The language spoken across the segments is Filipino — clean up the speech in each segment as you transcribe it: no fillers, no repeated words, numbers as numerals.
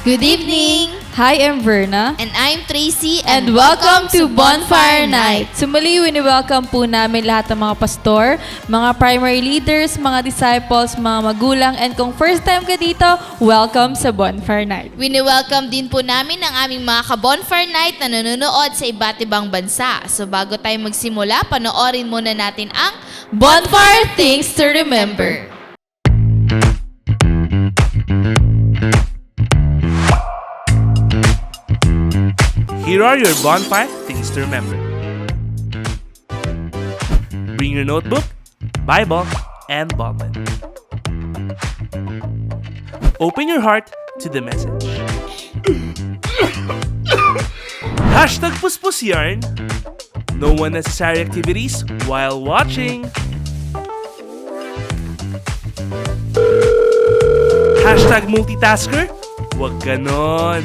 Good evening! Hi, I'm Verna. And I'm Tracy And welcome to Bonfire Night! Sumali, wini-welcome po namin lahat ng mga pastor, mga primary leaders, mga disciples, mga magulang, and kung first time ka dito, welcome sa Bonfire Night. Wini-welcome din po namin ang aming mga ka-Bonfire Night na nanonood sa iba't ibang bansa. So bago tayo magsimula, panoorin muna natin ang Bonfire Things to Remember. Here are your bonfire things to remember. Bring your notebook, Bible, and ballpen. Open your heart to the message. Hashtag Puspus Yarn. No unnecessary activities while watching. Hashtag multitasker. Wag ganon.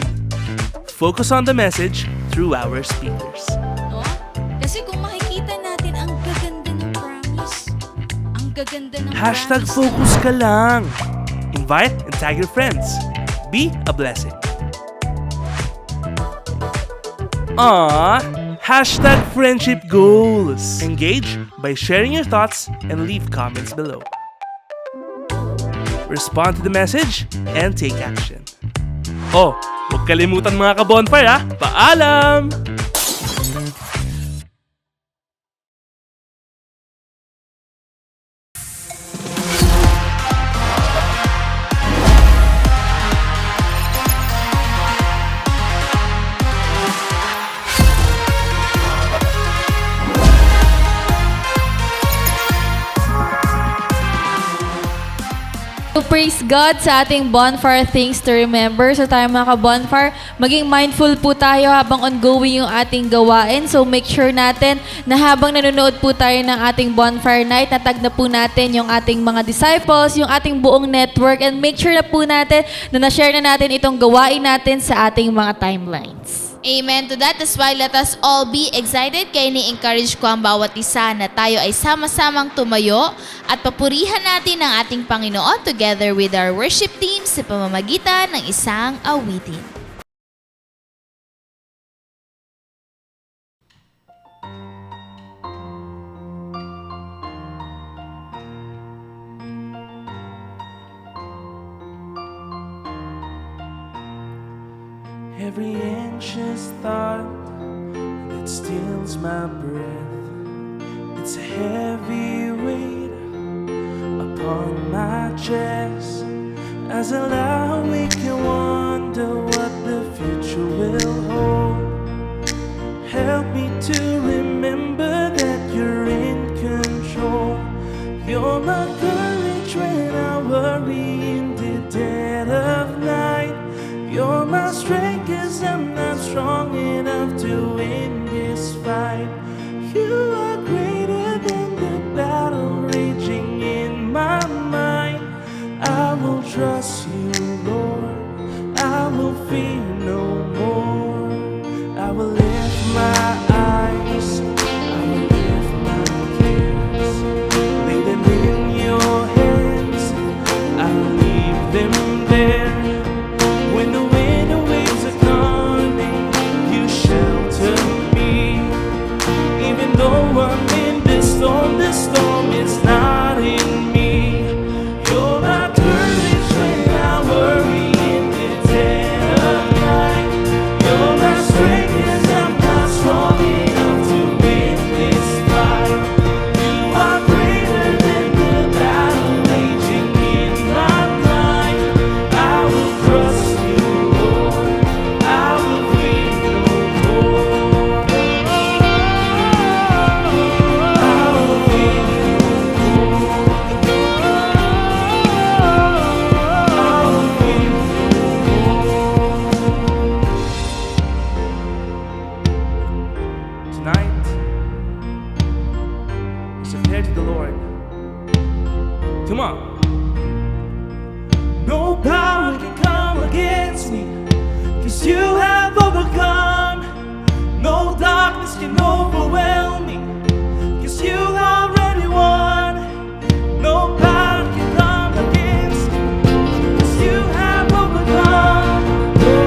Focus on the message through our speakers. No? Kasi kung makikita natin, ang gaganda ng promise. Ang gaganda ng Hashtag promise. focus ka lang. Invite and tag your friends. Be a blessing. Hashtag friendship goals. Engage by sharing your thoughts and leave comments below. Respond to the message and take action. Oh, huwag kalimutan mga ka-bonfire ha. Paalam! So praise God sa ating Bonfire Things to Remember. So tayo mga ka-bonfire, maging mindful po tayo habang ongoing yung ating gawain. So make sure natin na habang nanonood po tayo ng ating Bonfire Night, natag na po natin yung ating mga disciples, yung ating buong network, and make sure na po natin na na-share na natin itong gawain natin sa ating mga timelines. Amen to that. That's why let us all be excited. Kaya ni-encourage ko ang bawat isa na tayo ay sama-samang tumayo at papurihan natin ang ating Panginoon together with our worship team sa pamamagitan ng isang awitin. Every anxious thought that steals my breath, it's a heavy weight upon my chest. As I lie awake and wonder what the future will hold, help me to remember that you're in control. You're my courage when I worry in the dead of night. You're my strength 'cause I'm not strong enough to win this fight. You are greater than the battle raging in my mind. I will trust you, Lord. I will fear no more. I will lift my eyes. I will lift my cares. Lay them in your hands. I will leave them there. When the wind and waves are coming, you shelter me. Even though I'm in the storm is not in me. You're my courage when I worry in the dead of night. You're my strength 'cause I'm not strong enough to win this fight. You are greater than the battle raging in my mind. I will trust you, Lord. I will fear no more. I will fear no more. I will fear no more. Tonight, as I pray to the Lord, come on. No power can come against me, 'cause you have overcome. No darkness can overwhelm me, 'cause you already won. No power can come against me, 'cause you have overcome. No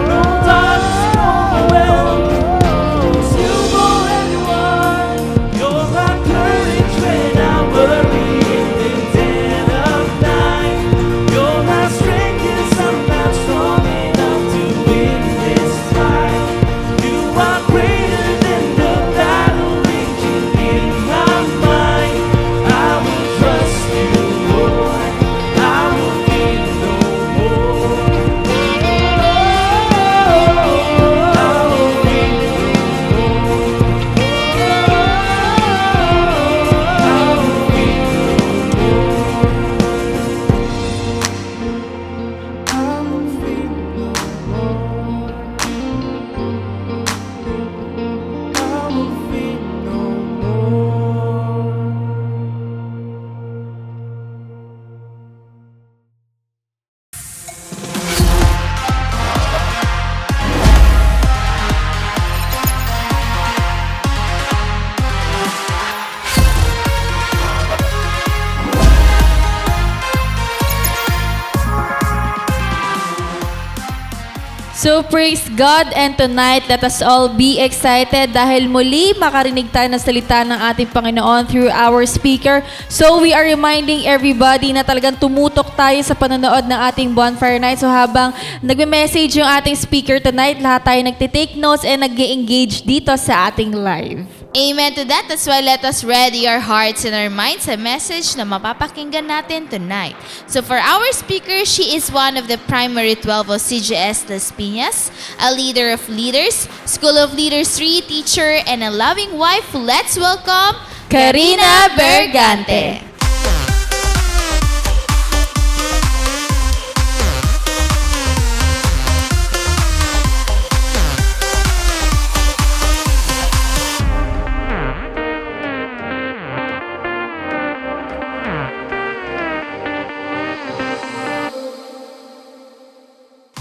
So praise God, and tonight let us all be excited dahil muli makarinig tayo ng salita ng ating Panginoon through our speaker. So we are reminding everybody na talagang tumutok tayo sa panonood ng ating Bonfire Night. So habang nagme-message yung ating speaker tonight, lahat tayo nagtitake notes and nag-engage dito sa ating live. Amen to that. That's why let us ready our hearts and our minds sa message na mapapakinggan natin tonight. So for our speaker, she is one of the primary 12 of CGS Las Piñas, a leader of leaders, School of Leaders 3 teacher, and a loving wife. Let's welcome Karina Bergante.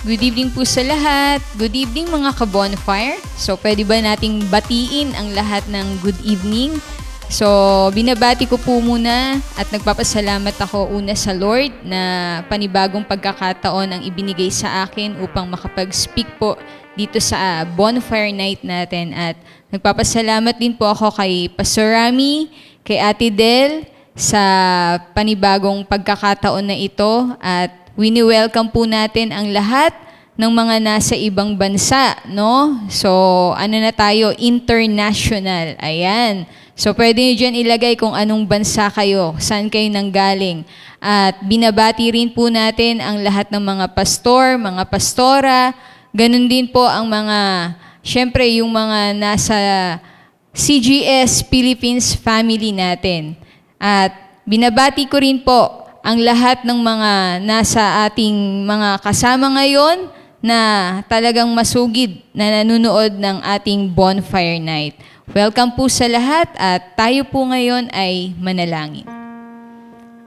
Good evening po sa lahat. Good evening mga ka-bonfire. So, pwede ba nating batiin ang lahat ng good evening? So, binabati ko po muna at nagpapasalamat ako una sa Lord na panibagong pagkakataon ang ibinigay sa akin upang makapag-speak po dito sa bonfire night natin. At nagpapasalamat din po ako kay Pastor Rami, kay Ate Del sa panibagong pagkakataon na ito at wini-welcome po natin ang lahat ng mga nasa ibang bansa, no? So, ano na tayo? International. Ayan. So, pwede nyo dyan ilagay kung anong bansa kayo, saan kayo nanggaling. At binabati rin po natin ang lahat ng mga pastor, mga pastora, ganun din po ang mga, syempre, yung mga nasa CGS Philippines family natin. At binabati ko rin po ang lahat ng mga nasa ating mga kasama ngayon na talagang masugid na nanonood ng ating bonfire night. Welcome po sa lahat at tayo po ngayon ay manalangin.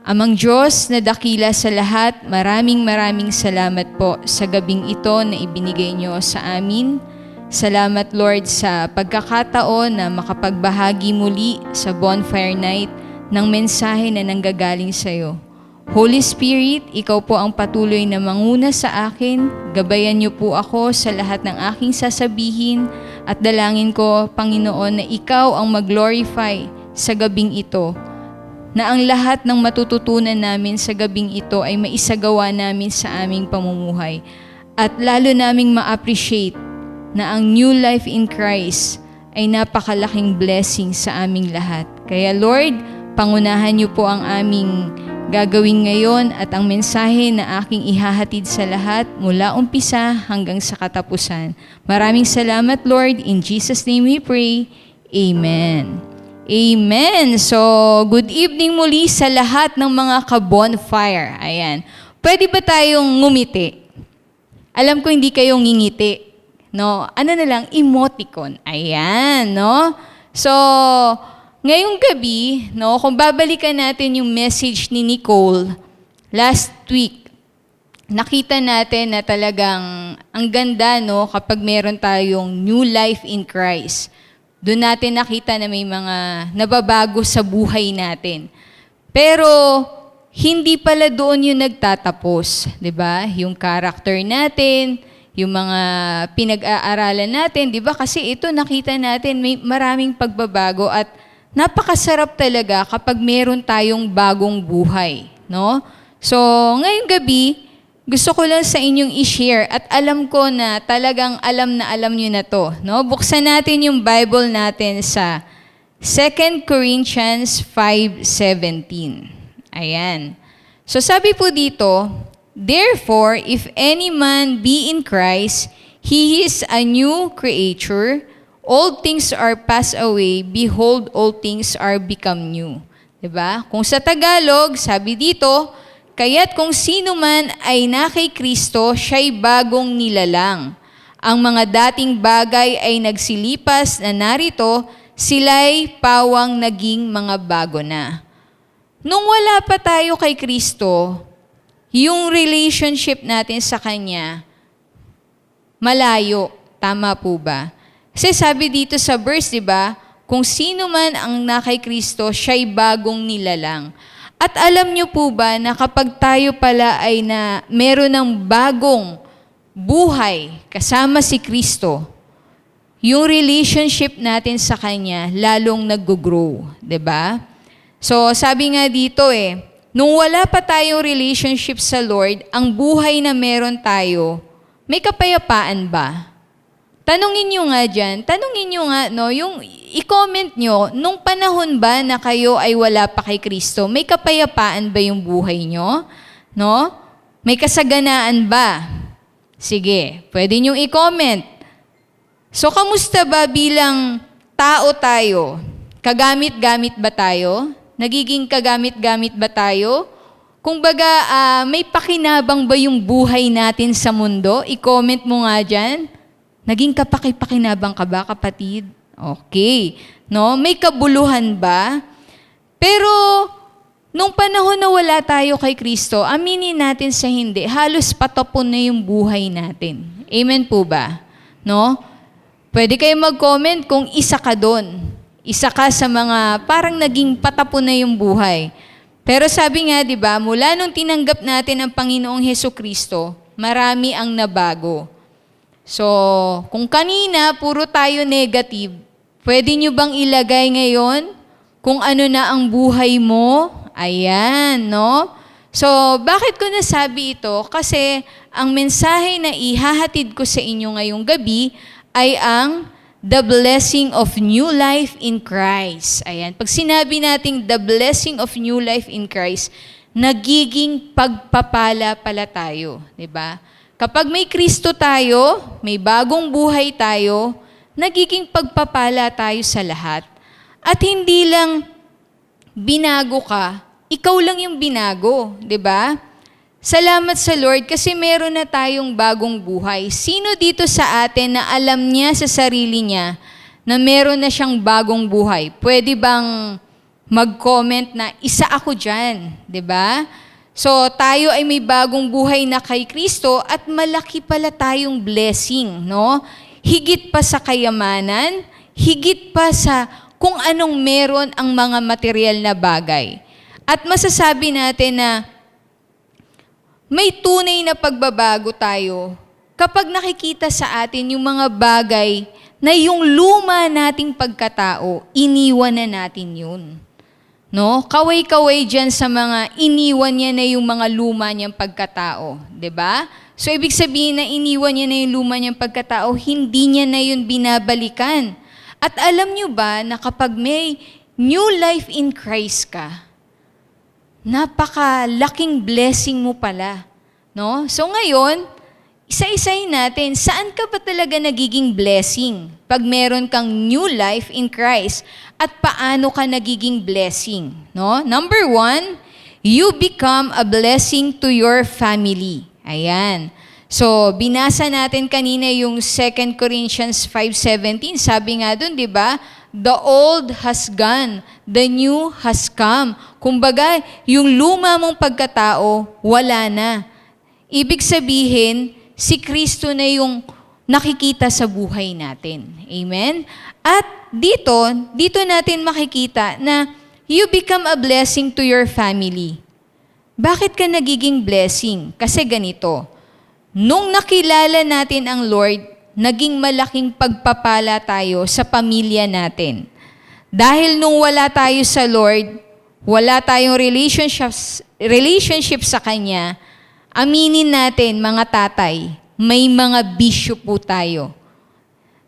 Amang Diyos na dakila sa lahat, maraming salamat po sa gabing ito na ibinigay niyo sa amin. Salamat Lord sa pagkakataon na makapagbahagi muli sa bonfire night ng mensahe na nanggagaling sa iyo. Holy Spirit, Ikaw po ang patuloy na manguna sa akin. Gabayan niyo po ako sa lahat ng aking sasabihin at dalangin ko, Panginoon, na Ikaw ang mag-glorify sa gabing ito. Na ang lahat ng matututunan namin sa gabing ito ay maisagawa namin sa aming pamumuhay. At lalo naming ma-appreciate na ang new life in Christ ay napakalaking blessing sa aming lahat. Kaya Lord, pangunahan niyo po ang aming gagawin ngayon at ang mensahe na aking ihahatid sa lahat mula umpisa hanggang sa katapusan. Maraming salamat, Lord. In Jesus' name we pray. Amen. Amen. So, good evening muli sa lahat ng mga ka-bonfire. Ayan. Pwede ba tayong ngumiti? Alam ko hindi kayong ngingiti. No? Ano na lang? Emoticon. Ayan, no? So, ngayong gabi, no, kung babalikan natin yung message ni Nicole last week, nakita natin na talagang ang ganda, no, kapag meron tayong new life in Christ. Doon natin nakita na may mga nababago sa buhay natin. Pero hindi pala doon yung nagtatapos, 'di ba? Yung character natin, yung mga pinag-aaralan natin, 'di ba? Kasi ito nakita natin may maraming pagbabago at napakasarap talaga kapag meron tayong bagong buhay, no? So, ngayong gabi, gusto ko lang sa inyong i-share at alam ko na talagang alam nyo na to, no? Buksan natin yung Bible natin sa 2 Corinthians 5:17. Ayan. So, sabi po dito, therefore, if any man be in Christ, he is a new creature. All things are passed away, behold, all things are become new. Diba? Kung sa Tagalog, sabi dito, kaya't kung sino man ay na kay Kristo, siya'y bagong nilalang. Ang mga dating bagay ay nagsilipas na narito, sila'y pawang naging mga bago na. Nung wala pa tayo kay Kristo, yung relationship natin sa Kanya, malayo. Tama po ba? Kasi sabi dito sa verse, di ba? Kung sino man ang na kay Kristo, siya'y bagong nilalang. At alam niyo po ba na kapag tayo pala ay na meron ng bagong buhay kasama si Kristo, yung relationship natin sa Kanya lalong nag-grow, 'di ba? So, sabi nga dito nung wala pa tayong relationship sa Lord, ang buhay na meron tayo, may kapayapaan ba? Tanungin nyo nga, no, yung i-comment nyo, nung panahon ba na kayo ay wala pa kay Kristo, may kapayapaan ba yung buhay nyo? No? May kasaganaan ba? Sige, pwede nyo i-comment. So, kamusta ba bilang tao tayo? Kagamit-gamit ba tayo? Nagiging kagamit-gamit ba tayo? Kung baga, may pakinabang ba yung buhay natin sa mundo? I-comment mo nga dyan. Naging kapaki-pakinabang ka ba, kapatid? Okay. No? May kabuluhan ba? Pero, nung panahon na wala tayo kay Kristo, aminin natin sa hindi, halos patapon na yung buhay natin. Amen po ba? No? Pwede kayo mag-comment kung isa ka doon. Isa ka sa mga parang naging patapon na yung buhay. Pero sabi nga, di ba, mula nung tinanggap natin ang Panginoong Hesukristo, marami ang nabago. So, kung kanina puro tayo negative, pwede nyo bang ilagay ngayon kung ano na ang buhay mo? Ayan, no? So, bakit ko nasabi ito? Kasi ang mensahe na ihahatid ko sa inyo ngayong gabi ay ang the blessing of new life in Christ. Ayan. Pag sinabi nating the blessing of new life in Christ, nagiging pagpapala pala tayo. Diba? Kapag may Kristo tayo, may bagong buhay tayo, nagiging pagpapala tayo sa lahat. At hindi lang binago ka, ikaw lang yung binago. Diba? Salamat sa Lord kasi meron na tayong bagong buhay. Sino dito sa atin na alam niya sa sarili niya na meron na siyang bagong buhay? Pwede bang mag-comment na isa ako dyan? 'Di ba? So tayo ay may bagong buhay na kay Kristo at malaki pala tayong blessing, no? Higit pa sa kayamanan, higit pa sa kung anong meron ang mga material na bagay. At masasabi natin na may tunay na pagbabago tayo kapag nakikita sa atin yung mga bagay na yung luma nating pagkatao, iniwan na natin yun. No? Kaway-kaway dyan sa mga iniwan niya na yung mga luma niyang pagkatao. 'Di ba? So, ibig sabihin na iniwan niya na yung luma niyang pagkatao, hindi niya na yun binabalikan. At alam niyo ba na kapag may new life in Christ ka, napakalaking blessing mo pala. No? So ngayon, isa-isahin natin, saan ka ba talaga nagiging blessing pag meron kang new life in Christ? At paano ka nagiging blessing? No? Number 1, you become a blessing to your family. Ayan. So, binasa natin kanina yung 2 Corinthians 5:17. Sabi nga dun, di ba? The old has gone, the new has come. Kumbaga, yung luma mong pagkatao, wala na. Ibig sabihin, si Kristo na yung nakikita sa buhay natin. Amen? At dito natin makikita na you become a blessing to your family. Bakit ka nagiging blessing? Kasi ganito, nung nakilala natin ang Lord, naging malaking pagpapala tayo sa pamilya natin. Dahil nung wala tayo sa Lord, wala tayong relationship sa Kanya, aminin natin mga tatay, may mga bisyo po tayo.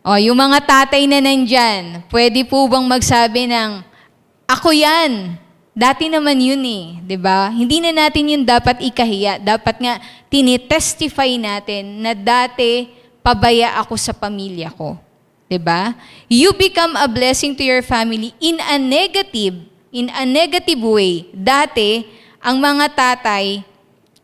O, yung mga tatay na nandyan, pwede po bang magsabi ng, ako yan, dati naman yun di ba? Hindi na natin yun dapat ikahiya. Dapat nga, tinitestify natin na dati, pabaya ako sa pamilya ko. 'Di ba? You become a blessing to your family in a negative way. Dati, ang mga tatay,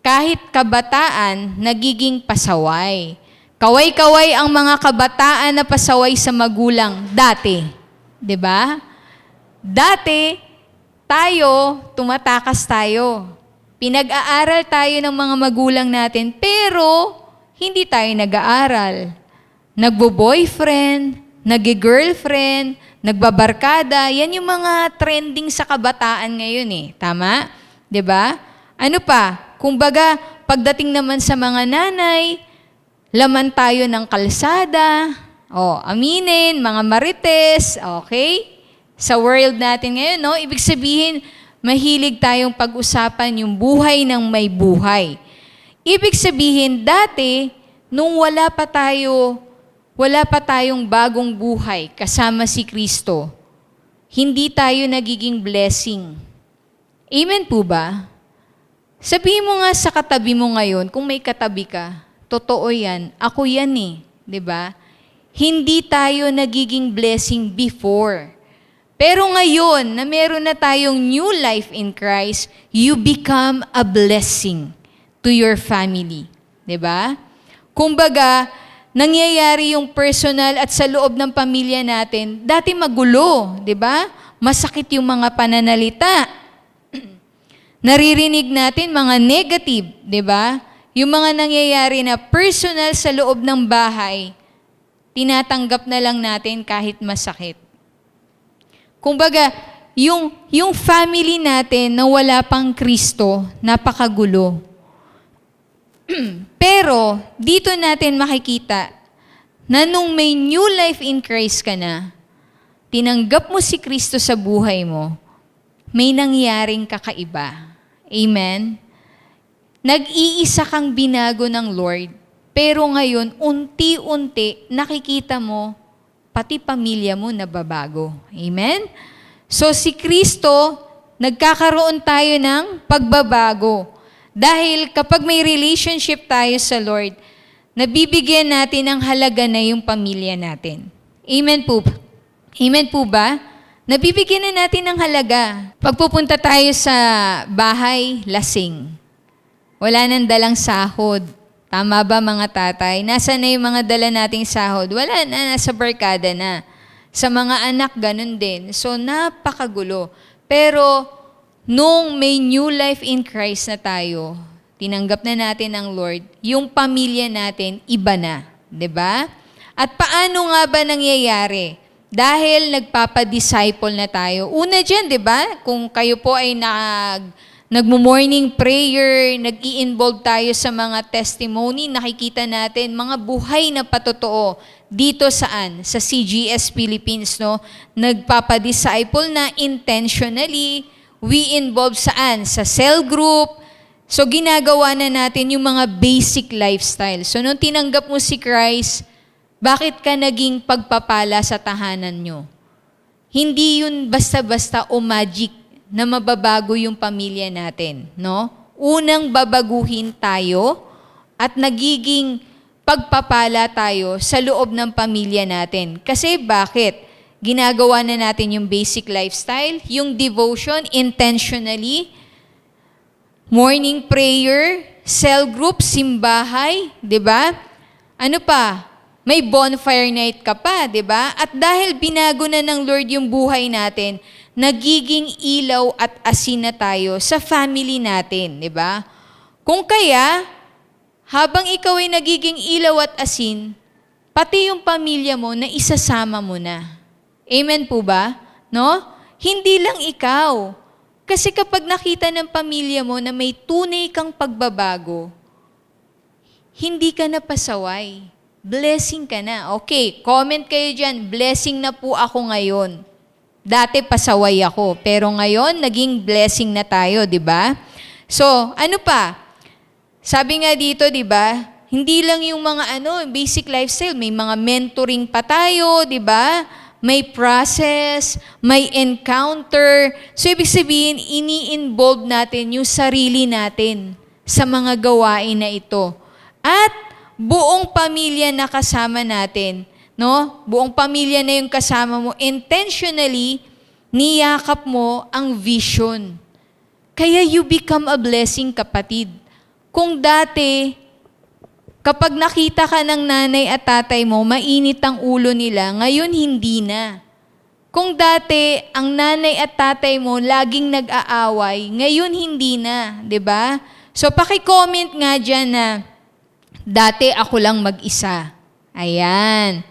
kahit kabataan, nagiging pasaway. Kaway-kaway ang mga kabataan na pasaway sa magulang dati. 'Di ba? Dati, tayo, tumatakas tayo. Pinag-aaral tayo ng mga magulang natin, pero hindi tayo nag-aaral. Nagbo-boyfriend, nag-girlfriend, nagbabarkada, yan yung mga trending sa kabataan ngayon Tama? 'Di ba? Ano pa? Kumbaga, pagdating naman sa mga nanay, laman tayo ng kalsada. Aminin, mga marites, okay? Sa world natin ngayon, no? Ibig sabihin, mahilig tayong pag-usapan yung buhay ng may buhay. Ibig sabihin, dati, nung wala pa tayong bagong buhay kasama si Kristo, hindi tayo nagiging blessing. Amen po ba? Sabihin mo nga sa katabi mo ngayon, kung may katabi ka, totoo yan, ako yan eh, 'di ba? Hindi tayo nagiging blessing before. Pero ngayon, na meron na tayong new life in Christ, you become a blessing to your family. 'Di ba? Kumbaga, nangyayari yung personal at sa loob ng pamilya natin, dati magulo, 'di ba? Masakit yung mga pananalita. Naririnig natin mga negative, 'di ba? Yung mga nangyayari na personal sa loob ng bahay, tinatanggap na lang natin kahit masakit. Kumbaga, yung family natin na wala pang Kristo, napakagulo. Pero, dito natin makikita na nung may new life in Christ ka na, tinanggap mo si Kristo sa buhay mo, may nangyaring kakaiba. Amen? Nag-iisa kang binago ng Lord, pero ngayon, unti-unti, nakikita mo, pati pamilya mo nababago. Amen? So, si Kristo, nagkakaroon tayo ng pagbabago. Dahil kapag may relationship tayo sa Lord, nabibigyan natin ng halaga na yung pamilya natin. Amen po? Amen po ba? Nabibigyan na natin ng halaga. Pagpupunta tayo sa bahay, lasing. Wala nang dalang sahod. Tama ba mga tatay? Nasaan na yung mga dala nating sahod? Wala na, nasa barkada na. Sa mga anak, ganun din. So, napakagulo. Pero, nung may new life in Christ na tayo, tinanggap na natin ang Lord, yung pamilya natin, iba na. 'Di ba? At paano nga ba nangyayari? Dahil nagpapadisciple na tayo. Una dyan, 'di ba? Kung kayo po ay nagmo-morning prayer, nag-i-involve tayo sa mga testimony, nakikita natin mga buhay na patotoo. Dito saan? Sa CGS Philippines, no? Nagpapadisciple na intentionally. We involve saan? Sa cell group. So, ginagawa na natin yung mga basic lifestyle. So, nung tinanggap mo si Christ, bakit ka naging pagpapala sa tahanan nyo? Hindi yun basta-basta o magic na mababago yung pamilya natin, no? Unang babaguhin tayo at nagiging pagpapala tayo sa loob ng pamilya natin. Kasi bakit? Ginagawa na natin yung basic lifestyle, yung devotion intentionally, morning prayer, cell group, simbahay, 'di ba? Ano pa? May bonfire night ka pa, 'di ba? At dahil binago na ng Lord yung buhay natin, nagiging ilaw at asin na tayo sa family natin, 'di ba? Kung kaya, habang ikaw ay nagiging ilaw at asin, pati yung pamilya mo na isasama mo na. Amen po ba? No? Hindi lang ikaw. Kasi kapag nakita ng pamilya mo na may tunay kang pagbabago, hindi ka na pasaway. Blessing ka na. Okay, comment kayo dyan, blessing na po ako ngayon. Dati pasaway ako, pero ngayon naging blessing na tayo, di ba? So, ano pa? Sabi nga dito, di ba? Hindi lang yung mga basic lifestyle, may mga mentoring pa tayo, di ba? May process, may encounter. So, ibig sabihin, ini-involve natin yung sarili natin sa mga gawain na ito. At buong pamilya na kasama natin, no? Buong pamilya na yung kasama mo, intentionally, niyakap mo ang vision. Kaya you become a blessing, kapatid. Kung dati, kapag nakita ka ng nanay at tatay mo, mainit ang ulo nila, ngayon hindi na. Kung dati, ang nanay at tatay mo laging nag-aaway, ngayon hindi na, 'di ba? So, paki-comment nga dyan na, dati ako lang mag-isa. Ayan.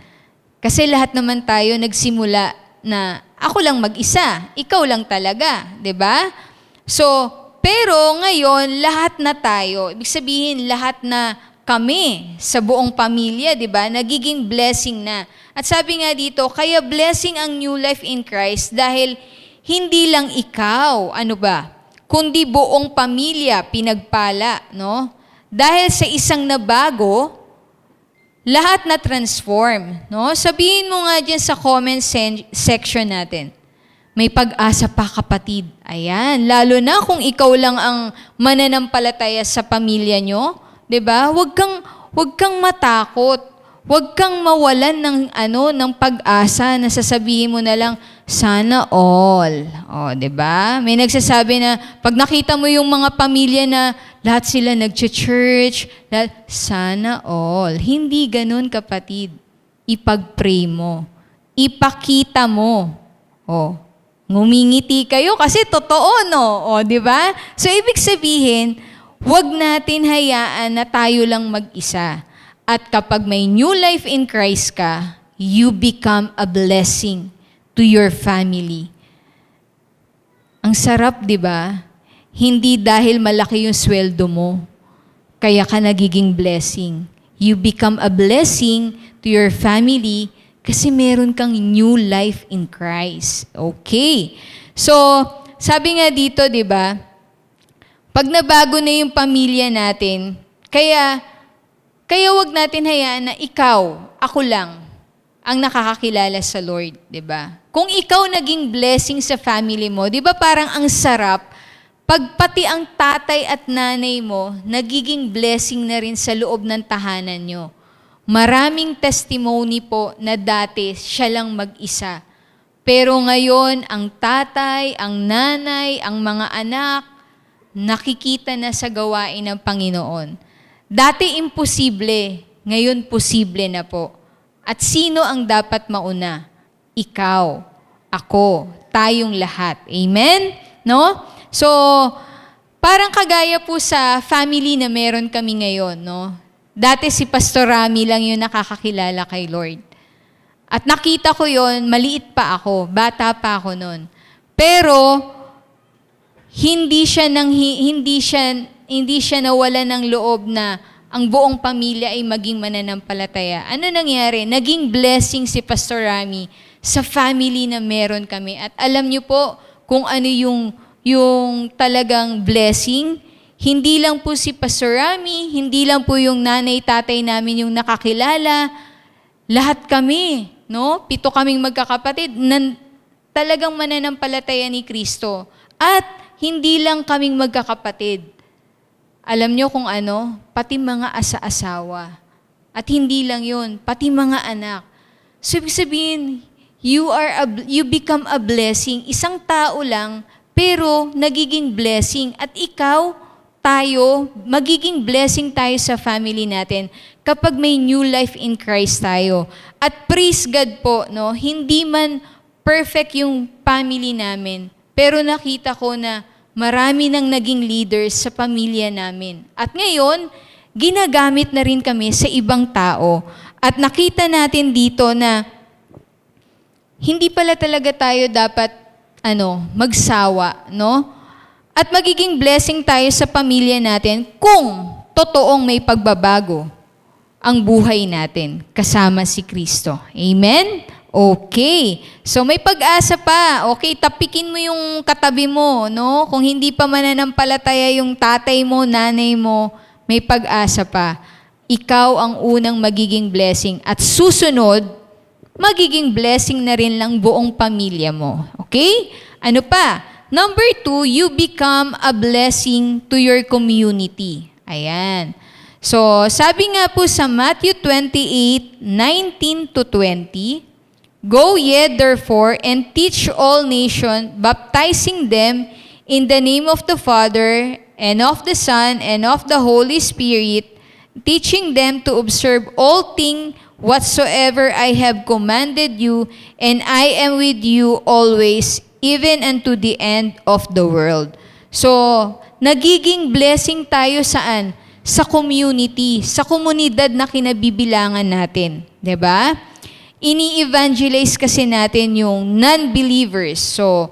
Kasi lahat naman tayo nagsimula na, ako lang mag-isa, ikaw lang talaga, 'di ba? So, pero ngayon, lahat na tayo, ibig sabihin lahat na kami sa buong pamilya, di ba? Nagiging blessing na. At sabi nga dito, kaya blessing ang new life in Christ dahil hindi lang ikaw, ano ba, kundi buong pamilya pinagpala, no? Dahil sa isang nabago, lahat na transform, no? Sabihin mo nga dyan sa comment section natin, may pag-asa pa kapatid. Ayan, lalo na kung ikaw lang ang mananampalataya sa pamilya nyo, 'di ba? Huwag kang matakot. Huwag kang mawalan ng pag-asa na sasabihin mo na lang sana all. Oh, 'di ba? May nagsasabi na pag nakita mo yung mga pamilya na lahat sila nagche-church, sana all. Hindi ganoon, kapatid. Ipag-pray mo. Ipakita mo. Oh, ngumingiti kayo kasi totoo, no? O, di ba? So, ibig sabihin, huwag natin hayaan na tayo lang mag-isa. At kapag may new life in Christ ka, you become a blessing to your family. Ang sarap, di ba? Hindi dahil malaki yung sweldo mo, kaya ka nagiging blessing. You become a blessing to your family kasi meron kang new life in Christ. Okay. So, sabi nga dito, di ba, pag nabago na yung pamilya natin, kaya wag natin hayaan na ikaw, ako lang, ang nakakakilala sa Lord, di ba? Kung ikaw naging blessing sa family mo, di ba parang ang sarap, pag pati ang tatay at nanay mo, nagiging blessing na rin sa loob ng tahanan nyo. Maraming testimony po na dati siya lang mag-isa. Pero ngayon, ang tatay, ang nanay, ang mga anak, nakikita na sa gawain ng Panginoon. Dati imposible, ngayon posible na po. At sino ang dapat mauna? Ikaw, ako, tayong lahat. Amen? No? So, parang kagaya po sa family na meron kami ngayon, no? Dati si Pastor Rami lang yung nakakakilala kay Lord. At nakita ko yon, maliit pa ako, bata pa ako noon. Pero hindi siya nawala ng loob na ang buong pamilya ay maging mananampalataya. Ano nangyari? Naging blessing si Pastor Rami sa family na meron kami. At alam niyo po kung ano yung talagang blessing. Hindi lang po si Pastor Rami, hindi lang po yung nanay, tatay namin yung nakakilala. Lahat kami, no? 7 kaming magkakapatid na talagang mananampalataya ni Kristo. At hindi lang kaming magkakapatid. Alam nyo kung ano? Pati mga asa-asawa. At hindi lang yun, pati mga anak. So, ibig sabihin, you become a blessing. Isang tao lang, pero nagiging blessing. At ikaw, tayo, magiging blessing tayo sa family natin kapag may new life in Christ tayo. At praise God po, no, hindi man perfect yung family namin, pero nakita ko na marami nang naging leaders sa pamilya namin. At ngayon, ginagamit na rin kami sa ibang tao. At nakita natin dito na hindi pala talaga tayo dapat magsawa, no? At magiging blessing tayo sa pamilya natin kung totoong may pagbabago ang buhay natin kasama si Kristo. Amen? Okay. So may pag-asa pa. Okay, tapikin mo yung katabi mo, no? Kung hindi pa mananampalataya yung tatay mo, nanay mo, may pag-asa pa. Ikaw ang unang magiging blessing at susunod, magiging blessing na rin lang buong pamilya mo. Okay? Ano pa? Number 2, you become a blessing to your community. Ayan. So, sabi nga po sa Matthew 28:19-20, Go ye therefore and teach all nations, baptizing them in the name of the Father, and of the Son, and of the Holy Spirit, teaching them to observe all things whatsoever I have commanded you, and I am with you always, even unto the end of the world. So, nagiging blessing tayo saan? Sa community, sa komunidad na kinabibilangan natin. 'Di ba? Ini-evangelize kasi natin yung non-believers. So,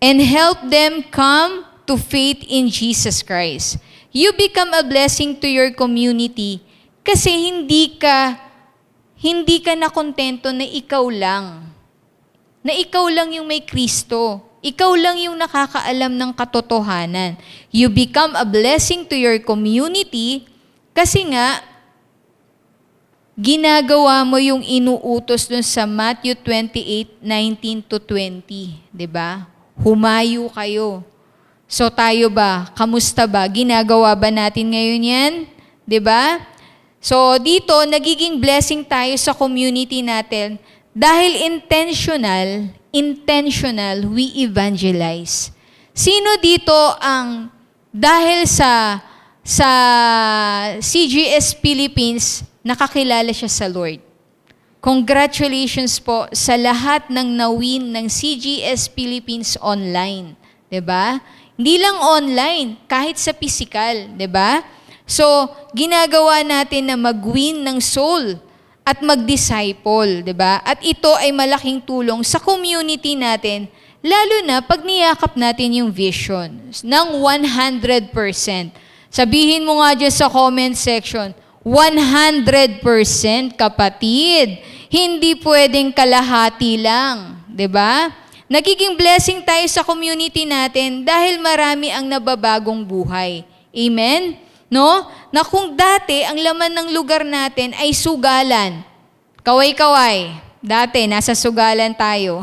and help them come to faith in Jesus Christ. You become a blessing to your community Kasi hindi ka nakontento na ikaw lang. Na ikaw lang yung may Kristo. Ikaw lang yung nakakaalam ng katotohanan. You become a blessing to your community kasi nga, ginagawa mo yung inuutos dun sa Matthew 28:19-20. Diba? Humayo kayo. So tayo ba? Kamusta ba? Ginagawa ba natin ngayon yan? Diba? So dito, nagiging blessing tayo sa community natin dahil intentional, we evangelize. Sino dito ang dahil sa CGS Philippines, nakakilala siya sa Lord? Congratulations po sa lahat ng nawin ng CGS Philippines online. 'Di ba? Hindi lang online, kahit sa physical. 'Di ba? So, ginagawa natin na mag-win ng soul at mag-disciple, 'di ba? At ito ay malaking tulong sa community natin, lalo na pag niyakap natin yung vision ng 100%. Sabihin mo nga dyan sa comment section, 100% kapatid. Hindi pwedeng kalahati lang, 'di ba? Nagiging blessing tayo sa community natin dahil marami ang nababagong buhay. Amen? No? Na kung dati ang laman ng lugar natin ay sugalan. Kaway-kaway. Dati nasa sugalan tayo.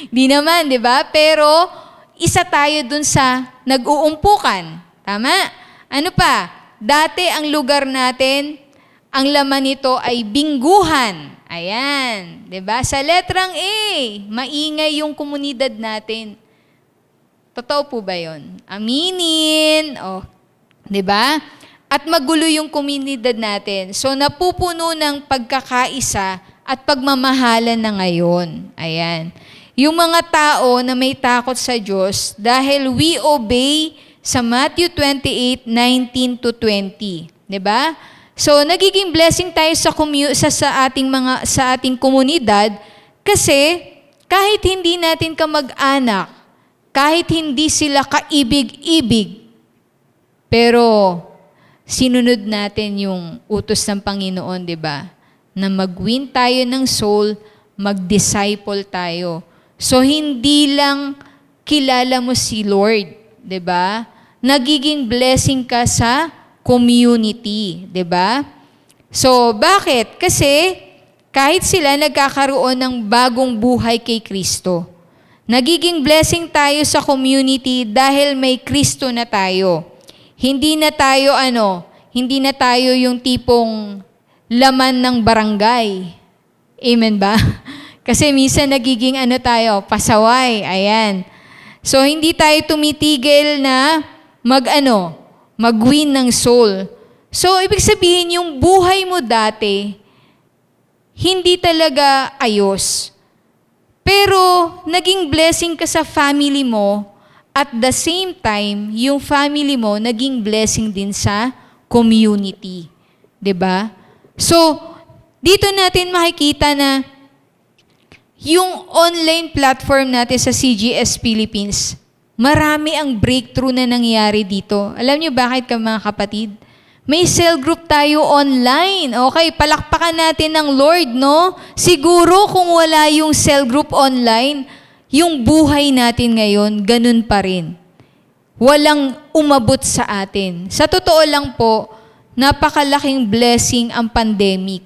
Di naman, 'di ba? Pero isa tayo dun sa nag-uumpukan. Tama? Ano pa? Dati ang lugar natin, ang laman nito ay bingguhan. Ayan, 'di ba? Sa letrang A, maingay yung komunidad natin. Totoo po ba 'yon? Aminin. Oh, 'di ba? At magulo yung komunidad natin. So napupuno ng pagkakaisa at pagmamahalan na ngayon. Ayan. Yung mga tao na may takot sa Diyos dahil we obey sa Matthew 28:19-20, 'di ba? So nagiging blessing tayo sa ating komunidad kasi kahit hindi natin kamag-anak, kahit hindi sila kaibig-ibig, pero sinunod natin yung utos ng Panginoon, 'di ba? Na mag-win tayo ng soul, mag-disciple tayo. So hindi lang kilala mo si Lord, 'di ba? Nagiging blessing ka sa community, 'di ba? So, bakit? Kasi kahit sila nagkakaroon ng bagong buhay kay Kristo. Nagiging blessing tayo sa community dahil may Kristo na tayo. Hindi na tayo yung tipong laman ng barangay. Amen ba? Kasi minsan nagiging pasaway. Ayan. So, hindi tayo tumitigil na mag-win ng soul. So, ibig sabihin, yung buhay mo dati, hindi talaga ayos. Pero, naging blessing ka sa family mo, at the same time, yung family mo, naging blessing din sa community. 'Di ba? So, dito natin makikita na yung online platform natin sa CGS Philippines, marami ang breakthrough na nangyari dito. Alam niyo bakit mga kapatid? May cell group tayo online. Okay, palakpakan natin ng Lord, no? Siguro kung wala yung cell group online, yung buhay natin ngayon, ganun pa rin. Walang umabot sa atin. Sa totoo lang po, napakalaking blessing ang pandemic,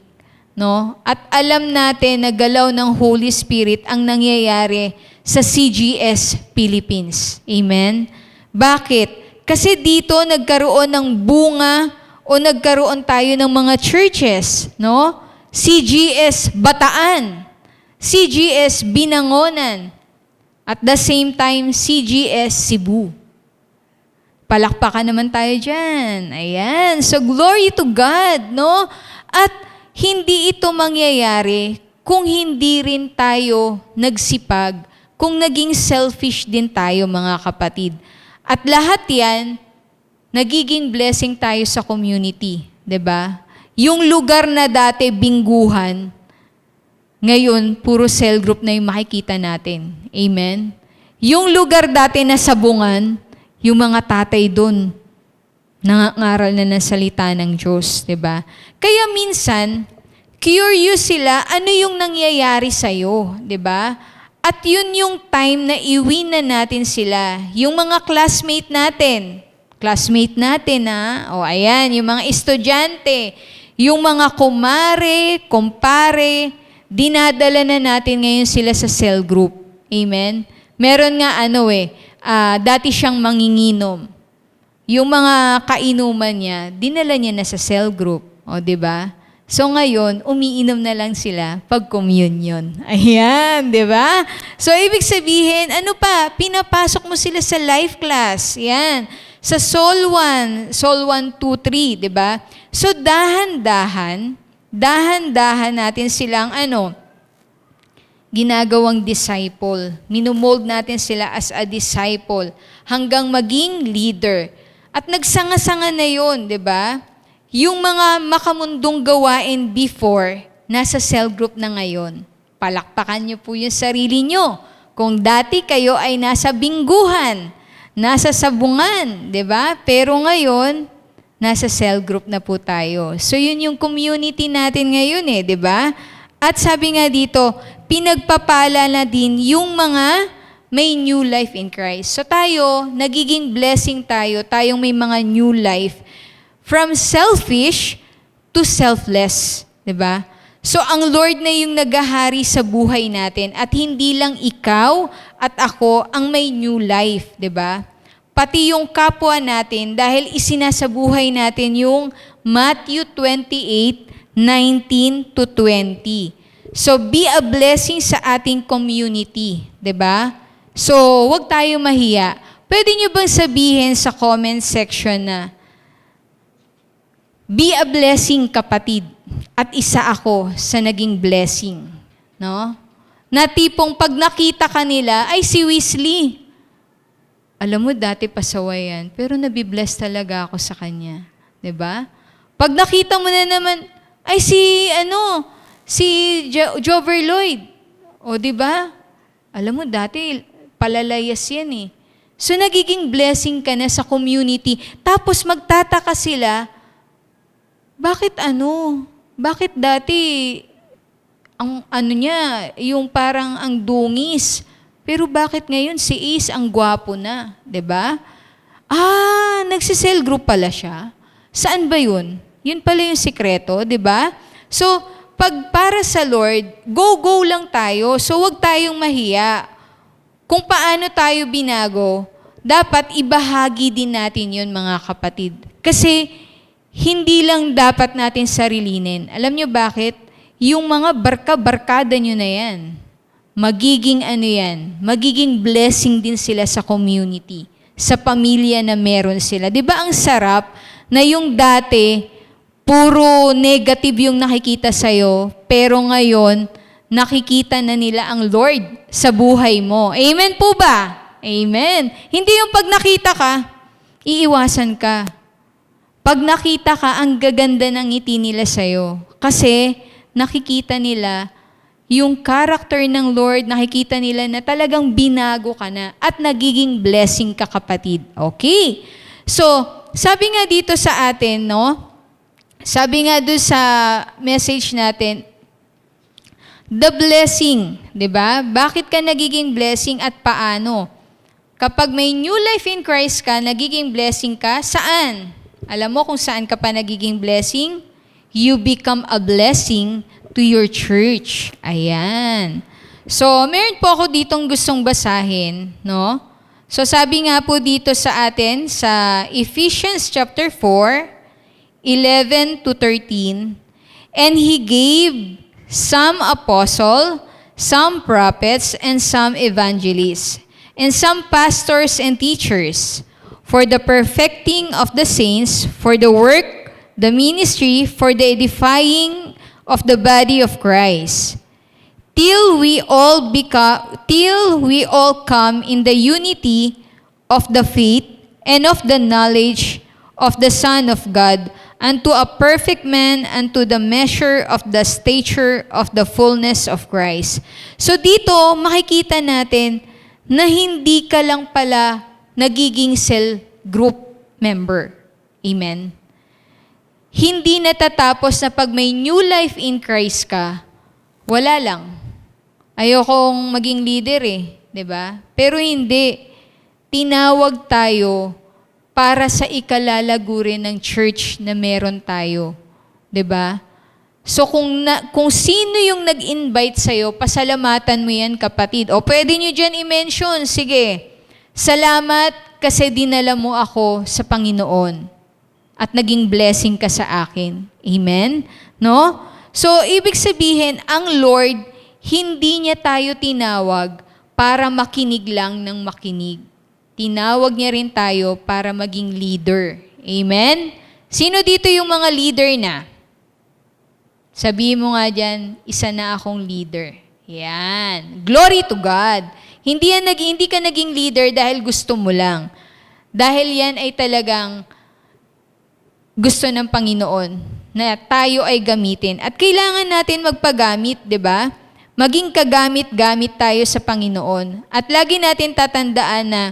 no? At alam natin na galaw ng Holy Spirit ang nangyayari sa CGS Philippines. Amen? Bakit? Kasi dito nagkaroon ng bunga o nagkaroon tayo ng mga churches, no? CGS Bataan, CGS Binangonan, at the same time, CGS Cebu. Palakpakan naman tayo dyan. Ayan. So, glory to God, no? At hindi ito mangyayari kung hindi rin tayo nagsipag, kung naging selfish din tayo, mga kapatid. At lahat yan, nagiging blessing tayo sa community. 'Di ba? Yung lugar na dati bingguhan, ngayon, puro cell group na yung makikita natin. Amen? Yung lugar dati na sabungan, yung mga tatay doon, nangangaral na ng salita ng Diyos, 'di ba? Kaya minsan, curious sila ano yung nangyayari sa'yo, 'di ba? At yun yung time na iwi na natin sila. Yung mga classmate natin o ayan, yung mga estudyante, yung mga kumare, kumpare, dinadala na natin ngayon sila sa cell group. Amen? Meron nga dati siyang manginginom. Yung mga kainuman niya, dinala niya na sa cell group. O, di ba? So ngayon, umiinom na lang sila pag communion. Ayan, di ba? So ibig sabihin, pinapasok mo sila sa life class. Yan. Sa Soul 1, 2, 3, di ba? So dahan-dahan natin silang ginagawang disciple. Minumold natin sila as a disciple hanggang maging leader. At nagsanga-sanga na yun, di ba? Yung mga makamundong gawain before, nasa cell group na ngayon. Palakpakan niyo po yung sarili niyo. Kung dati kayo ay nasa bingguhan, nasa sabungan, di ba? Pero ngayon, nasa cell group na po tayo. So yun yung community natin ngayon di ba? At sabi nga dito, pinagpapala na din yung mga may new life in Christ. So tayo, nagiging blessing tayong may mga new life. From selfish to selfless. Diba? So ang Lord na yung naghahari sa buhay natin at hindi lang ikaw at ako ang may new life. Diba? Pati yung kapwa natin dahil isinasabuhay natin yung Matthew 28:19 to 20. So be a blessing sa ating community. Diba? So, wag tayo mahiya. Pwede nyo bang sabihin sa comment section na, be a blessing, kapatid, at isa ako sa naging blessing. No? Na tipong pag nakita ka nila, ay si Weasley. Alam mo, dati pasaway yan, pero nabibless talaga ako sa kanya. 'Di ba? Pag nakita mo na naman, ay si Jover Lloyd. O 'di ba? Alam mo, dati palalayas yan So, nagiging blessing ka na sa community. Tapos, magtataka sila, bakit Bakit dati, ang niya, yung parang ang dungis. Pero bakit ngayon si Ace ang gwapo na? 'Di ba? Nagsisell group pala siya. Saan ba yun? Yun pala yung sikreto, 'di ba? So, pag para sa Lord, go lang tayo. So, wag tayong mahiya. Kung paano tayo binago, dapat ibahagi din natin yun, mga kapatid. Kasi, hindi lang dapat natin sarilinin. Alam nyo bakit? Yung mga barka-barkada nyo na yan, magiging magiging blessing din sila sa community, sa pamilya na meron sila. Di ba ang sarap na yung dati, puro negative yung nakikita sa'yo, pero ngayon, nakikita na nila ang Lord sa buhay mo. Amen po ba? Amen. Hindi yung pag nakita ka, iiwasan ka. Pag nakita ka, ang gaganda ng ngiti nila sa'yo. Kasi nakikita nila yung character ng Lord, nakikita nila na talagang binago ka na at nagiging blessing ka, kapatid. Okay? So, sabi nga dito sa atin, sabi nga doon sa message natin, the blessing, di ba? Bakit ka nagiging blessing at paano? Kapag may new life in Christ ka, nagiging blessing ka, saan? Alam mo kung saan ka pa nagiging blessing? You become a blessing to your church. Ayan. So, meron po ako ditong gustong basahin, So, sabi nga po dito sa atin, sa Ephesians chapter 4, 11 to 13, and He gave some apostle, some prophets, and some evangelists, and some pastors and teachers, for the perfecting of the saints, for the work, the ministry, for the edifying of the body of Christ, till we all come in the unity of the faith and of the knowledge of the Son of God, unto a perfect man, unto the measure of the stature of the fullness of Christ. So dito, makikita natin na hindi ka lang pala nagiging cell group member. Amen? Hindi natatapos na pag may new life in Christ ka, wala lang. Ayokong maging leader eh, 'di ba? Pero hindi. Tinawag tayo para sa ikalalago rin ng church na meron tayo, 'di ba? So kung sino yung nag-invite sa'yo, pasalamatan mo yan, kapatid. O pwede nyo dyan i-mention, sige, salamat kasi dinala mo ako sa Panginoon at naging blessing ka sa akin. Amen? No? So, ibig sabihin, ang Lord, hindi niya tayo tinawag para makinig lang ng makinig. Tinawag niya rin tayo para maging leader. Amen? Sino dito yung mga leader na? Sabihin mo nga dyan, isa na akong leader. Yan. Glory to God. Hindi ka naging leader dahil gusto mo lang. Dahil yan ay talagang gusto ng Panginoon na tayo ay gamitin. At kailangan natin magpagamit, di ba? Maging kagamit-gamit tayo sa Panginoon. At lagi natin tatandaan na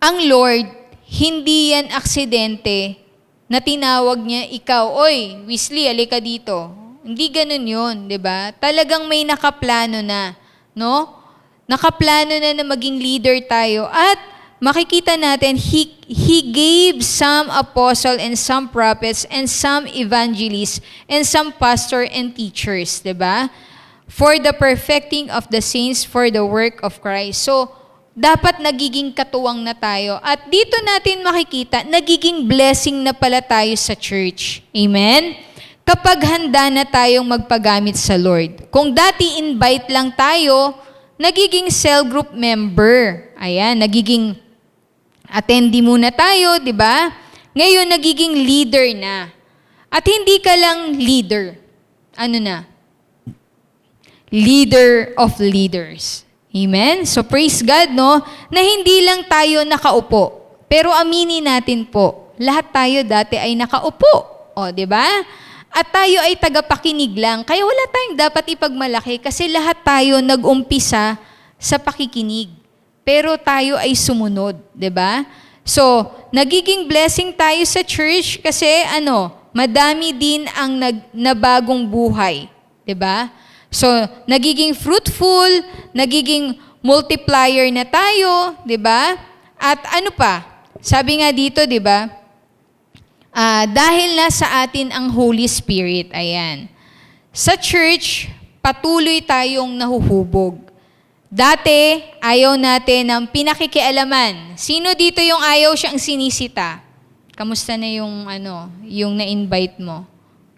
ang Lord, hindi yan aksidente na tinawag niya ikaw, oy, Wesley, alika dito. Hindi ganun yun, di ba? Talagang may nakaplano na, no? Nakaplano na maging leader tayo. At makikita natin, He gave some apostle and some prophets and some evangelists and some pastor and teachers, di ba? For the perfecting of the saints, for the work of Christ. So, dapat nagiging katuwang na tayo. At dito natin makikita, nagiging blessing na pala tayo sa church. Amen? Kapag handa na tayong magpagamit sa Lord. Kung dati invite lang tayo, nagiging cell group member. Ayan, nagiging attendee muna tayo, di ba? Ngayon, nagiging leader na. At hindi ka lang leader. Ano na? Leader of leaders. Amen? So praise God, no? Na hindi lang tayo nakaupo. Pero aminin natin po, lahat tayo dati ay nakaupo. O, di ba? At tayo ay tagapakinig lang. Kaya wala tayong dapat ipagmalaki kasi lahat tayo nag-umpisa sa pakikinig. Pero tayo ay sumunod, 'di ba? So, nagiging blessing tayo sa church kasi madami din ang nabagong buhay, 'di ba? So, nagiging fruitful, nagiging multiplier na tayo, 'di ba? At ano pa? Sabi nga dito, 'di ba? Dahil na sa atin ang Holy Spirit, ayan. Sa church, patuloy tayong nahuhubog. Dati, ayaw natin ng pinakikialaman. Sino dito yung ayaw siyang sinisita? Kamusta na yung na-invite mo?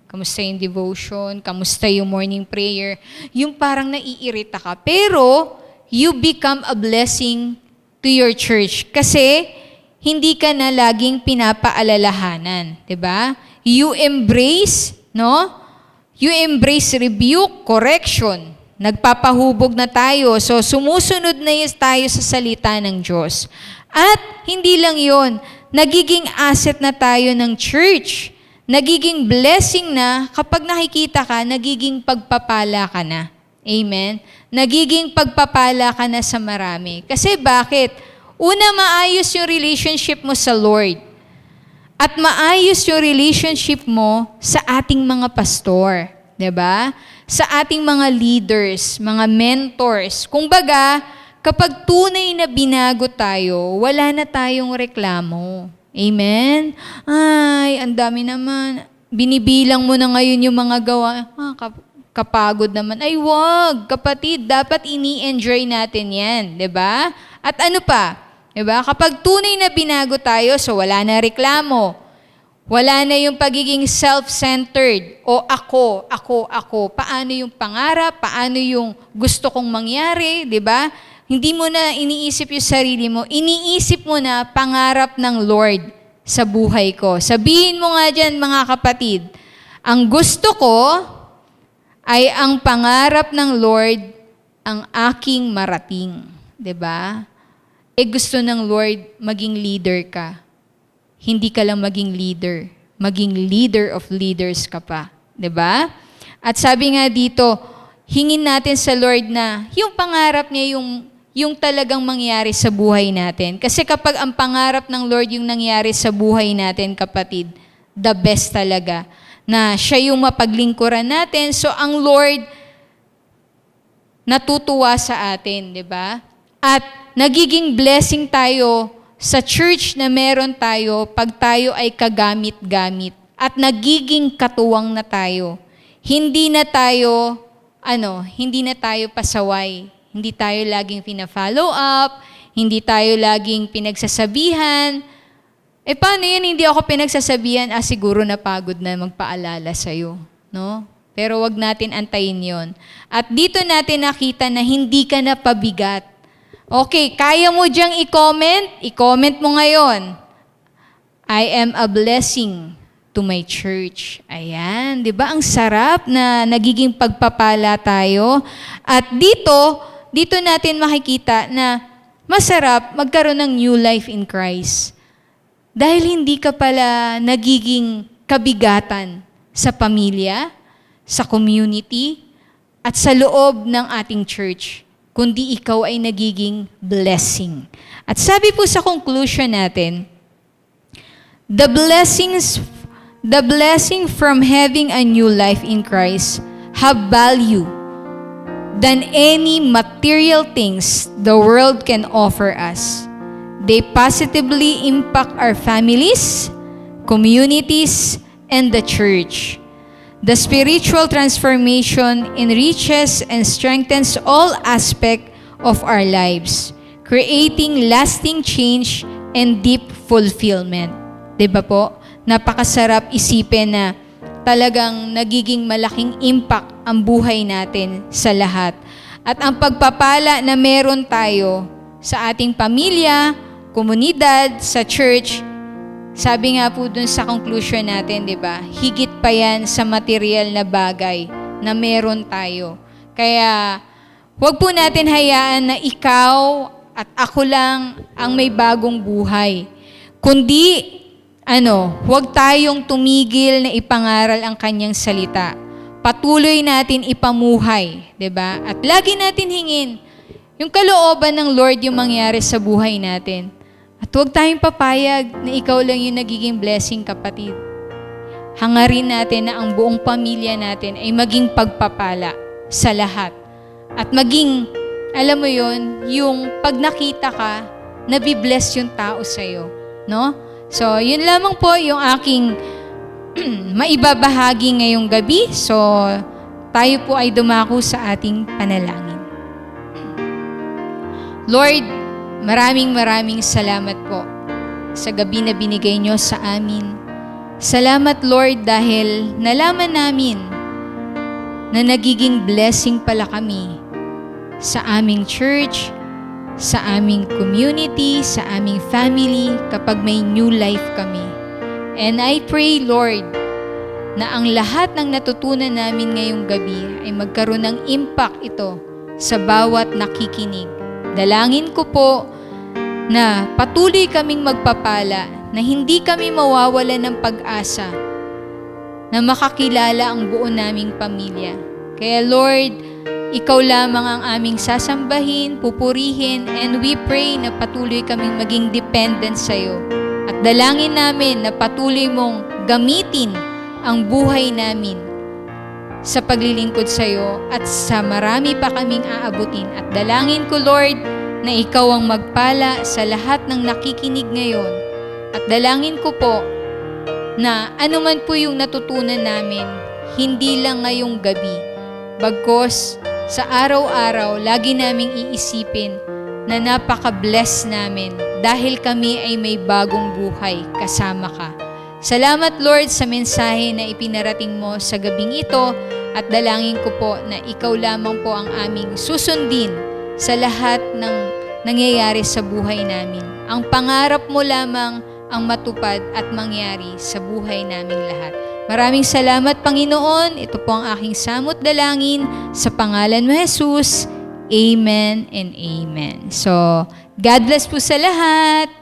Kamusta yung devotion? Kamusta yung morning prayer? Yung parang naiirita ka. Pero, you become a blessing to your church. Kasi, hindi ka na laging pinapaalalahanan. Diba? You embrace, no? You embrace rebuke, correction. Nagpapahubog na tayo. So, sumusunod na tayo sa salita ng Diyos. At, hindi lang yon, nagiging asset na tayo ng church. Nagiging blessing na kapag nakikita ka, nagiging pagpapala ka na. Amen? Nagiging pagpapala ka na sa marami. Kasi bakit? Una, maayos yung relationship mo sa Lord. At maayos yung relationship mo sa ating mga pastor. 'Di ba? Sa ating mga leaders, mga mentors. Kumbaga, kapag tunay na binago tayo, wala na tayong reklamo. Amen? Ay, ang dami naman. Binibilang mo na ngayon yung mga gawa. Kapagod naman. Ay, wag, kapatid, dapat ini-enjoy natin yan. 'Di ba? At ano pa? 'Di ba? Kapag tunay na binago tayo, so wala na reklamo. Wala na yung pagiging self-centered o ako. Paano yung pangarap? Paano yung gusto kong mangyari? 'Di ba? Hindi mo na iniisip yung sarili mo. Iniisip mo na pangarap ng Lord sa buhay ko. Sabihin mo nga dyan, mga kapatid, ang gusto ko ay ang pangarap ng Lord ang aking marating. 'Di ba? Gusto ng Lord maging leader ka. Hindi ka lang maging leader of leaders ka pa. 'Di ba? At sabi nga dito, hingin natin sa Lord na yung pangarap niya, yung talagang mangyari sa buhay natin. Kasi kapag ang pangarap ng Lord yung nangyari sa buhay natin, kapatid, the best talaga. Na siya yung mapaglingkuran natin. So ang Lord natutuwa sa atin, di ba? At nagiging blessing tayo sa church na meron tayo pag tayo ay kagamit-gamit. At nagiging katuwang na tayo. Hindi na tayo pasaway. Hindi tayo laging pina-follow up, hindi tayo laging pinagsasabihan. Paano yun? Hindi ako pinagsasabihan, siguro napagod na magpaalala sa'yo. No? Pero wag natin antayin yon. At dito natin nakita na hindi ka na pabigat. Okay, kaya mo diyang i-comment mo ngayon. I am a blessing to my church. Ayan, di ba? Ang sarap na nagiging pagpapala tayo. At dito natin makikita na masarap magkaroon ng new life in Christ. Dahil hindi ka pala nagiging kabigatan sa pamilya, sa community, at sa loob ng ating church, kundi ikaw ay nagiging blessing. At sabi po sa conclusion natin, the blessing from having a new life in Christ have value than any material things the world can offer us. They positively impact our families, communities, and the church. The spiritual transformation enriches and strengthens all aspects of our lives, creating lasting change and deep fulfillment. Diba po? Napakasarap isipin na talagang nagiging malaking impact ang buhay natin sa lahat. At ang pagpapala na meron tayo sa ating pamilya, komunidad, sa church, sabi nga po dun sa conclusion natin, di ba? Higit pa yan sa material na bagay na meron tayo. Kaya, huwag po natin hayaan na ikaw at ako lang ang may bagong buhay. Kundi, huwag tayong tumigil na ipangaral ang kanyang salita. Patuloy natin ipamuhay, 'di ba? At lagi natin hingin yung kalooban ng Lord yung mangyari sa buhay natin. At huwag tayong papayag na ikaw lang yung nagiging blessing, kapatid. Hangarin natin na ang buong pamilya natin ay maging pagpapala sa lahat. At maging, alam mo yon, yung pag nakita ka, nabibless yung tao sa'yo. No? So, yun lamang po yung aking maibabahagi ngayong gabi. So, tayo po ay dumako sa ating panalangin. Lord, maraming salamat po sa gabi na binigay nyo sa amin. Salamat, Lord, dahil nalaman namin na nagiging blessing pala kami sa aming church, sa aming community, sa aming family, kapag may new life kami. And I pray, Lord, na ang lahat ng natutunan namin ngayong gabi ay magkaroon ng impact ito sa bawat nakikinig. Dalangin ko po na patuloy kaming magpapala, na hindi kami mawawalan ng pag-asa na makakilala ang buo naming pamilya. Kaya Lord, ikaw lamang ang aming sasambahin, pupurihin, and we pray na patuloy kaming maging dependent sa iyo. At dalangin namin na patuloy mong gamitin ang buhay namin sa paglilingkod sa iyo at sa marami pa kaming aabutin. At dalangin ko, Lord, na ikaw ang magpala sa lahat ng nakikinig ngayon. At dalangin ko po na anuman po yung natutunan namin, hindi lang ngayong gabi, bagkos sa araw-araw, lagi naming iisipin na napaka-bless namin dahil kami ay may bagong buhay kasama ka. Salamat, Lord, sa mensahe na ipinarating mo sa gabing ito at dalangin ko po na ikaw lamang po ang aming susundin sa lahat ng nangyayari sa buhay namin. Ang pangarap mo lamang ang matupad at mangyari sa buhay naming lahat. Maraming salamat, Panginoon. Ito po ang aking samot dalangin sa pangalan mo, Jesus. Amen and amen. So, God bless po sa lahat.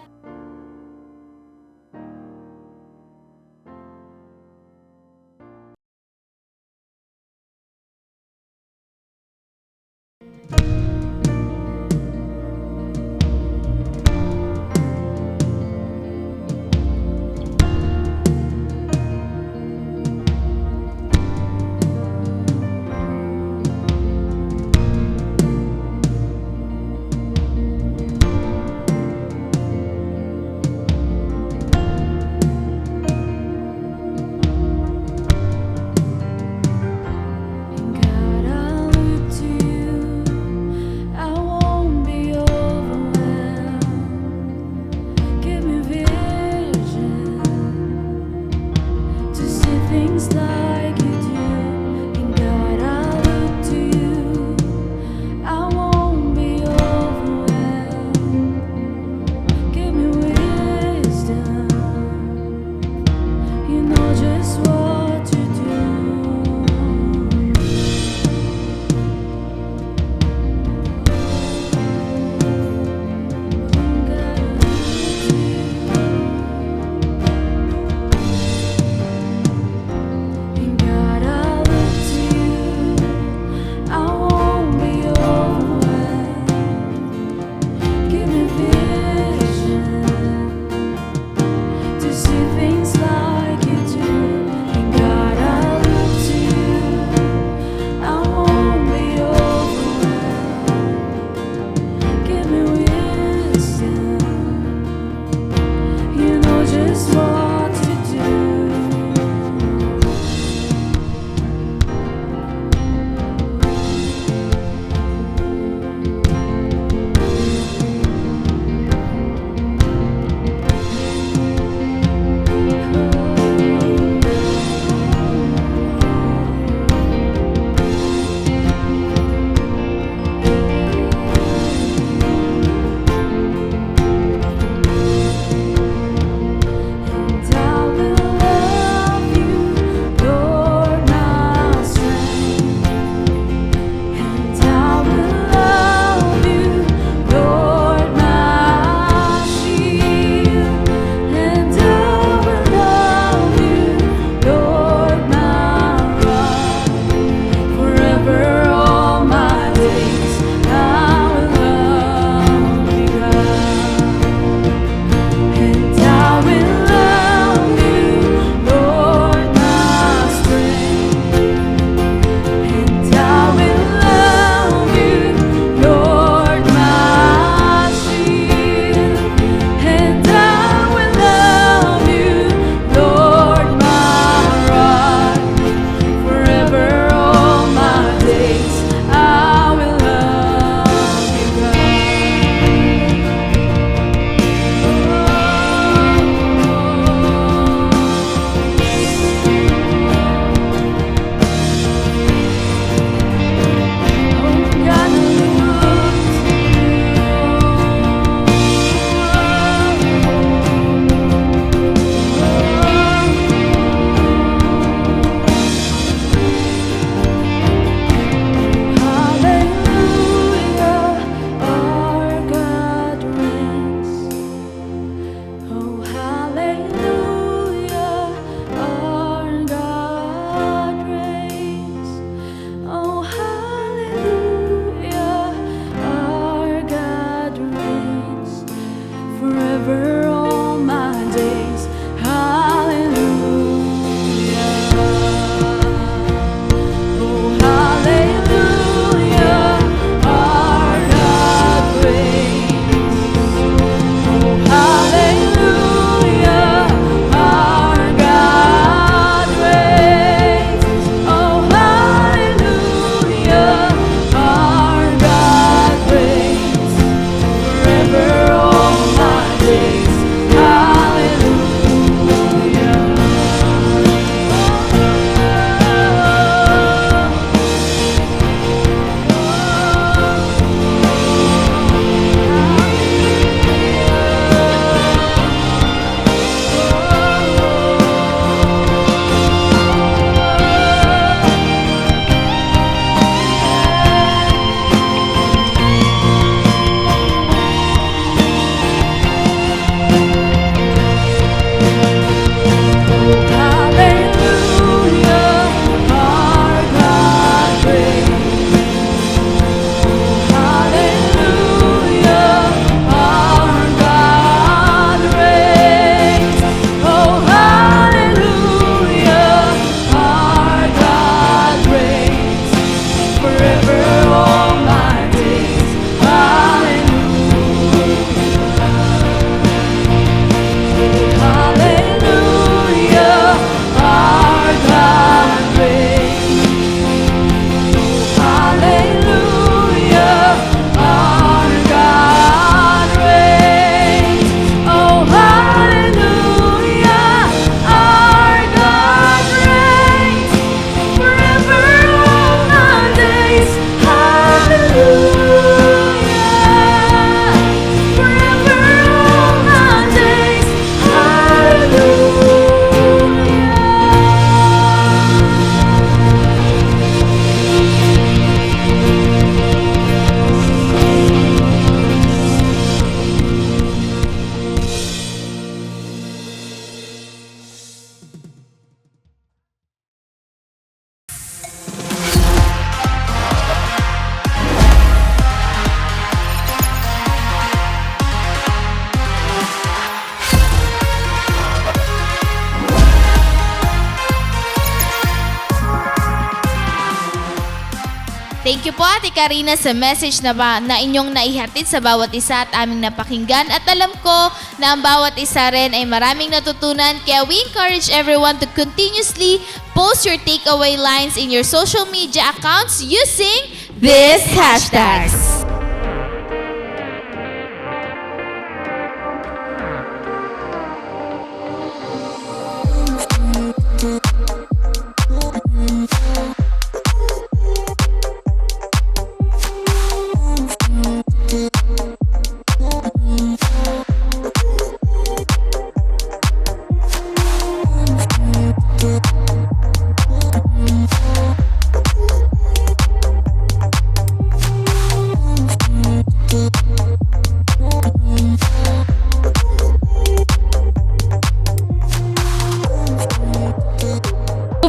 you po Ate Karina sa message na inyong naihatid sa bawat isa at aming napakinggan. At alam ko na ang bawat isa rin ay maraming natutunan. Kaya we encourage everyone to continuously post your takeaway lines in your social media accounts using these hashtags.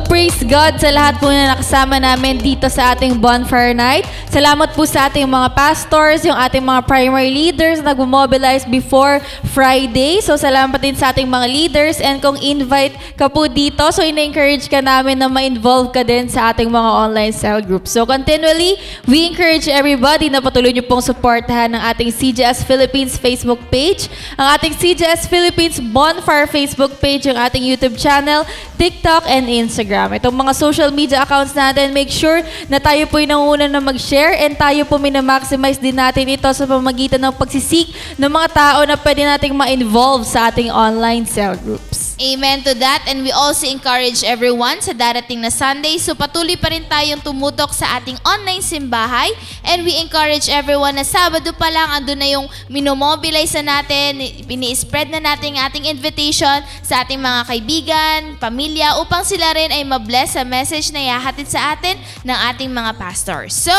Praise God sa lahat po na nakasama namin dito sa ating Bonfire Night. Salamat po sa ating mga pastors, yung ating mga primary leaders na nag-mobilize before Friday. So salamat din sa ating mga leaders, and kung invite ka po dito, so ina-encourage ka namin na ma-involve ka din sa ating mga online cell groups. So continually, we encourage everybody na patuloy niyo pong supportahan ng ating CJS Philippines Facebook page, ang ating CJS Philippines Bonfire Facebook page, yung ating YouTube channel, TikTok, and Instagram. Itong mga social media accounts natin, make sure na tayo po yung nanguna na mag-share, and tayo po minamaximize din natin ito sa pamagitan ng pagsisik ng mga tao na pwede nating ma-involve sa ating online cell groups. Amen to that. And we also encourage everyone sa darating na Sunday. So patuloy pa rin tayong tumutok sa ating online simbahay. And we encourage everyone na Sabado pa lang andun na yung minomobilize na natin, pini-spread na natin ating invitation sa ating mga kaibigan, pamilya, upang sila rin ay mabless sa message na ihahatid sa atin ng ating mga pastors. So,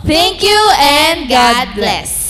thank you and God bless.